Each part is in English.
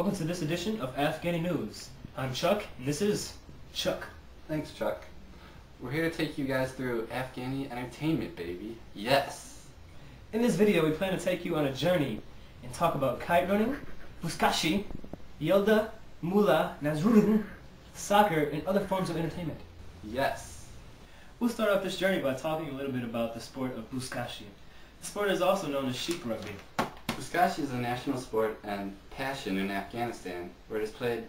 Welcome to this edition of Afghani News. I'm Chuck, and this is Chuck. Thanks, Chuck. We're here to take you guys through Afghani entertainment, baby. Yes! In this video, we plan to take you on a journey and talk about kite running, buzkashi, yelda, mula, nazrudin, soccer, and other forms of entertainment. Yes! We'll start off this journey by talking a little bit about the sport of buzkashi. The sport is also known as sheep rugby. Buzkashi is a national sport and passion in Afghanistan, where it is played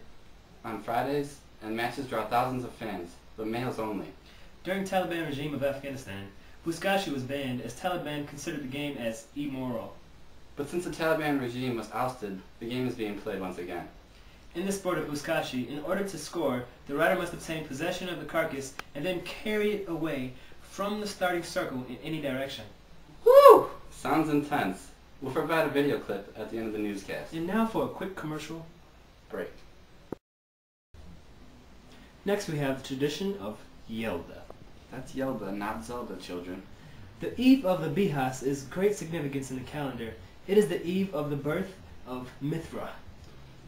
on Fridays and matches draw thousands of fans, but males only. During the Taliban regime of Afghanistan, buzkashi was banned as Taliban considered the game as immoral. But since the Taliban regime was ousted, the game is being played once again. In the sport of buzkashi, in order to score, the rider must obtain possession of the carcass and then carry it away from the starting circle in any direction. Woo! Sounds intense. We'll provide a video clip at the end of the newscast. And now for a quick commercial break. Next we have the tradition of yelda. That's Yelda, not Zelda, children. The eve of the Bihas is great significance in the calendar. It is the eve of the birth of Mithra,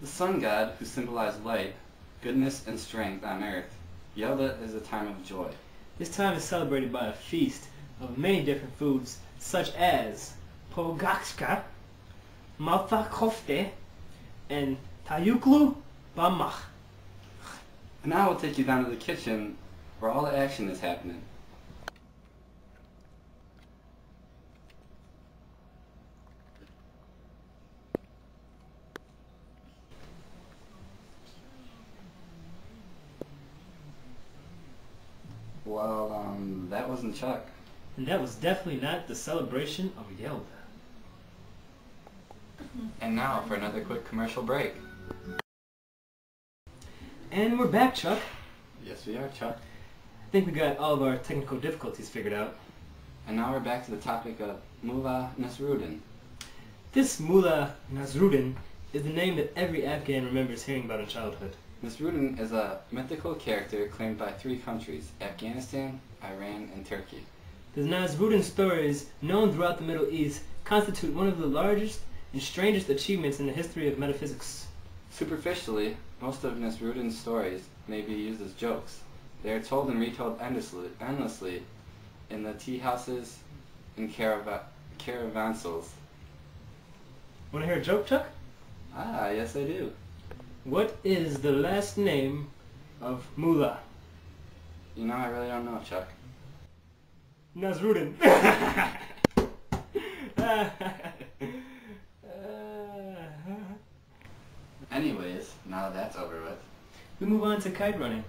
the sun god who symbolized light, goodness, and strength on earth. Yelda is a time of joy. This time is celebrated by a feast of many different foods, such as Pogakska, Malta Kofte, and Tayuklu Bamach. And now we'll take you down to the kitchen where all the action is happening. Well, that wasn't Chuck. And that was definitely not the celebration of Yelda. And now for another quick commercial break. And we're back, Chuck. Yes, we are, Chuck. I think we got all of our technical difficulties figured out. And now we're back to the topic of Mullah Nasruddin. This Mullah Nasruddin is the name that every Afghan remembers hearing about in childhood. Nasruddin is a mythical character claimed by 3 countries, Afghanistan, Iran, and Turkey. The Nasruddin stories, known throughout the Middle East, constitute one of the largest and strangest achievements in the history of metaphysics. Superficially, most of Nasruddin's stories may be used as jokes. They are told and retold endlessly in the tea houses and caravansals. Want to hear a joke, Chuck? Ah, yes I do. What is the last name of Mullah? You know, I really don't know, Chuck. Nasruddin. Anyways, now that that's over with, we move on to kite running.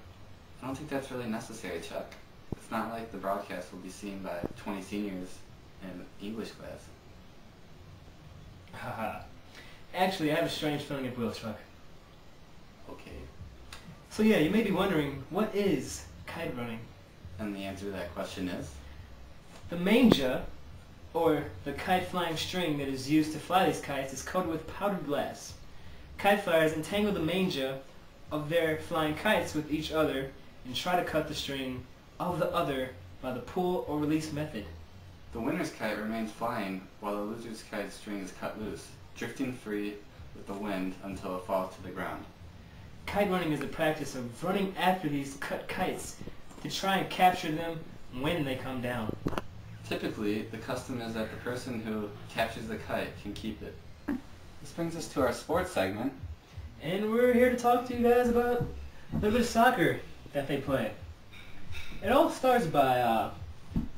I don't think that's really necessary, Chuck. It's not like the broadcast will be seen by 20 seniors in English class. Haha. Actually, I have a strange feeling it will, Chuck. Okay. So yeah, you may be wondering, what is kite running? And the answer to that question is? The manja, or the kite flying string that is used to fly these kites, is coated with powdered glass. Kite flyers entangle the manja of their flying kites with each other and try to cut the string of the other by the pull or release method. The winner's kite remains flying while the loser's kite string is cut loose, drifting free with the wind until it falls to the ground. Kite running is the practice of running after these cut kites to try and capture them when they come down. Typically, the custom is that the person who captures the kite can keep it. This brings us to our sports segment. And we're here to talk to you guys about a little bit of soccer that they play. It all starts by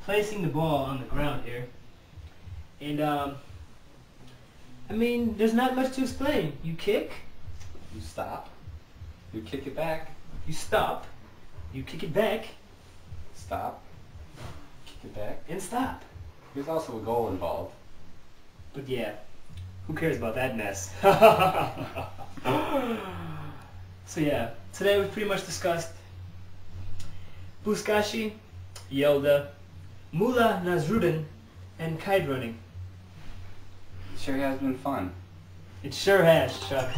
placing the ball on the ground here. And, I mean, there's not much to explain. You kick, You stop. You kick it back. you stop, you kick it back, Stop. Kick it back. and stop. There's also a goal involved. But yeah, who cares about that mess? So yeah, today we pretty much discussed buzkashi, yelda, Mullah Nasruddin, and kite running. It sure has been fun. It sure has, Chuck.